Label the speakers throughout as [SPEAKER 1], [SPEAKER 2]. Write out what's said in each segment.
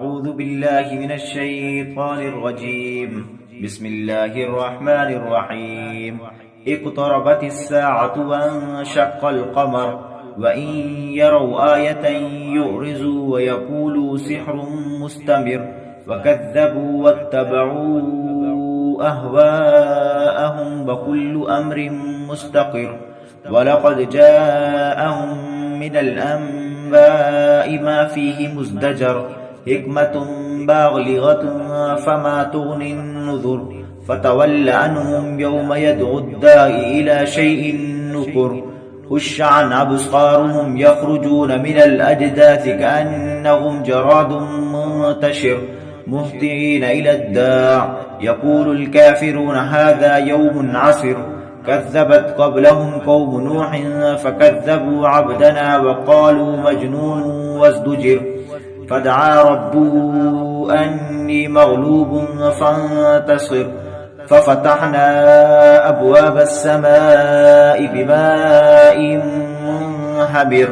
[SPEAKER 1] أعوذ بالله من الشيطان الرجيم. بسم الله الرحمن الرحيم. اقتربت الساعة وانشق القمر وإن يروا آية يعرضوا ويقولوا سحر مستمر وكذبوا واتبعوا أهواءهم وكل أمر مستقر ولقد جاءهم من الأنباء ما فيه مزدجر حكمة بالغة فما تغني النذر فتول عنهم يوم يدعو الداعي إلى شيء نكر خش عن أبصارهم يخرجون من الأجداث كأنهم جراد منتشر مهطعين إلى الداع يقول الكافرون هذا يوم عسر كذبت قبلهم قوم نوح فكذبوا عبدنا وقالوا مجنون وازدجر فدعا ربه أني مغلوب فانتصر ففتحنا أبواب السماء بماء منهمر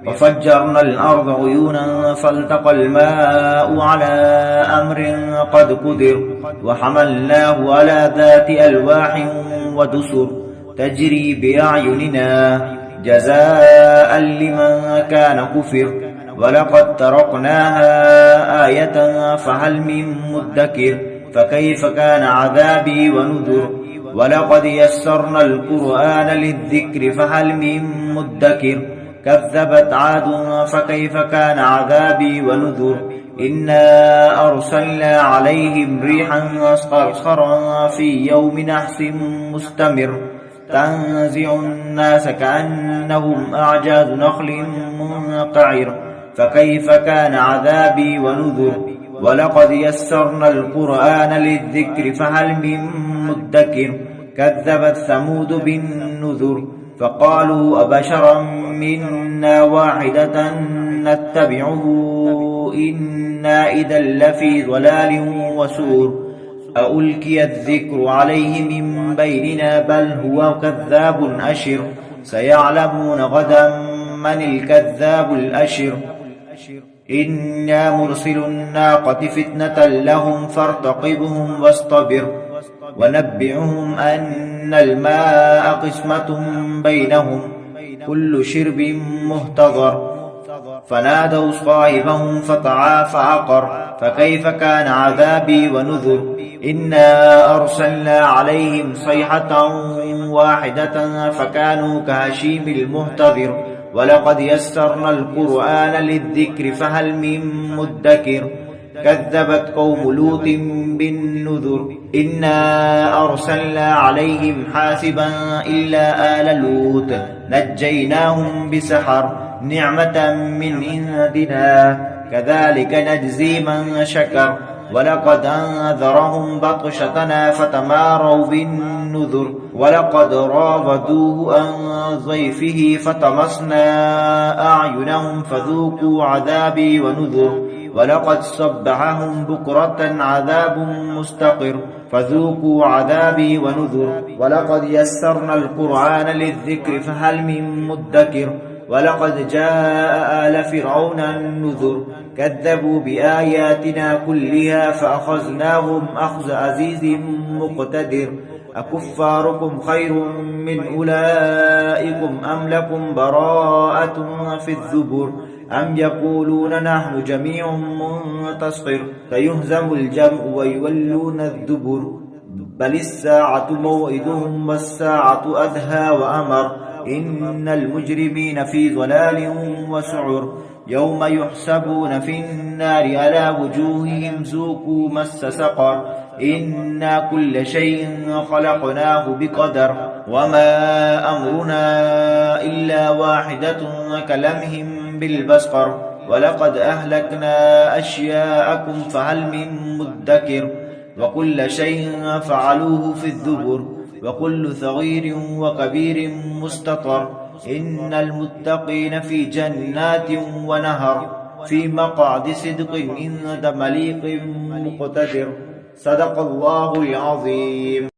[SPEAKER 1] وفجرنا الأرض عيونا فالتقى الماء على أمر قد قدر وحملناه على ذات ألواح ودسر تجري بأعيننا جزاء لمن كان كفر ولقد تركناها آية فهل من مدكر فكيف كان عذابي ونذر ولقد يسرنا القرآن للذكر فهل من مدكر كذبت عاد فكيف كان عذابي ونذر إنا أرسلنا عليهم ريحا صرصرا في يوم نحس مستمر تنزع الناس كأنهم أعجاز نخل منقعر فكيف كان عذابي ونذر ولقد يسرنا القرآن للذكر فهل من مدكر كذبت ثمود بالنذر فقالوا أبشرا منا واحدة نتبعه إنا إذا لفي ضلال وسور أألقي الذكر عليه من بيننا بل هو كذاب أشر سيعلمون غدا من الكذاب الأشر إنا مرسل الناقة فتنة لهم فارتقبهم واصطبر ونبئهم أن الماء قسمة بينهم كل شرب مهتضر فنادوا صاحبهم فتعاطى فعقر فكيف كان عذابي ونذر إنا أرسلنا عليهم صيحة واحدة فكانوا كهشيم المهتضر ولقد يسرنا القرآن للذكر فهل من مدكر كذبت قوم لوط بالنذر إنا أرسلنا عليهم حاسبا إلا آل لوط نجيناهم بسحر نعمة من عندنا كذلك نجزي من شكر ولقد أنذرهم بطشتنا فتماروا بالنذر ولقد راودوه عن ضيفه فطمسنا أعينهم فذوقوا عذابي ونذر ولقد صبحهم بكرة عذاب مستقر فذوقوا عذابي ونذر ولقد يسرنا القرآن للذكر فهل من مدكر ولقد جاء آل فرعون النذر كذبوا بآياتنا كلها فأخذناهم أخذ عزيز مقتدر أكفاركم خير من أولئكم أم لكم براءة في الزبر أم يقولون نحن جميع منتصر سيهزم الجمع ويولون الدبر بل الساعة موعدهم والساعة أدهى وأمر إن المجرمين في ضلال وسعر يوم يحسبون في النار على وجوههم ذوقوا مس سقر إنا كل شيء خلقناه بقدر وما أمرنا إلا واحدة كلمح بالبصر ولقد أهلكنا أشياءكم فهل من مدكر وكل شيء فعلوه في الزبر وكل صغير وكبير مستطر إن المتقين في جنات ونهر في مقعد صدق عند مليك مقتدر صدق الله العظيم.